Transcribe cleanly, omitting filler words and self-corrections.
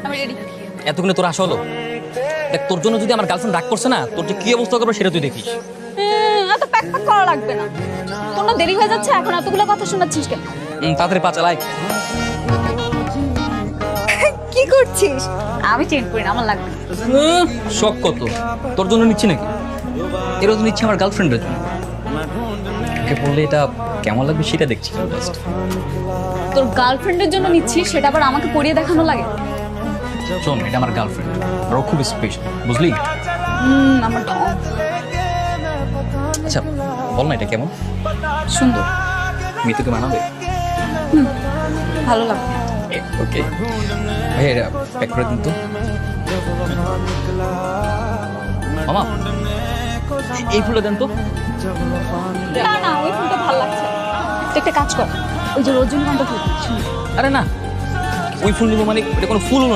আমি রেডি। এতক্ষণে তোর আসা হলো? দেখ, তোর জন্য যদি আমার গার্লফ্রেন্ড রাগ করছে না, তোর যে কি অবস্থা করবে সেটা তুই দেখিস। এত প্যাক প্যাক করা লাগবে না। কোনো দেরি হয়ে যাচ্ছে, এখন এতগুলো কথা শোনাচ্ছিস কেন? তাড়াতাড়ি পা চালাই। কি করছিস? আমি চেঞ্জ করি না, আমার লাগবে না। শখ কত, তোর জন্য নিচ্ছি নাকি? এরা তো নিচ্ছি আমার গার্লফ্রেন্ডের জন্য। ওকে বললে এটা কেমন লাগবে সেটা দেখছি জাস্ট। তোর গার্লফ্রেন্ডের জন্য নিচ্ছিস, সেটা আবার আমাকে পরিয়ে দেখানো লাগে? শোন, এটা আমার গার্লফ্রেন্ড আর ও খুব স্পেশাল, বুঝলি? আমার ঢং। আচ্ছা বল না, এটা কেমন? সুন্দর। মিতুকে মানাবে? ভালো লাগবে। ওকে ভাই, এটা প্যাক করে দিন তো। মামা, এই ফুলটা দেন তো। না না, ওই ফুলটা ভালো লাগছে না। তুই একটা কাজ কর, ওই যে রজনীগন্ধা ফুল। আরে না, ওই ফুল নিবো মানে এটা কোনো ফুল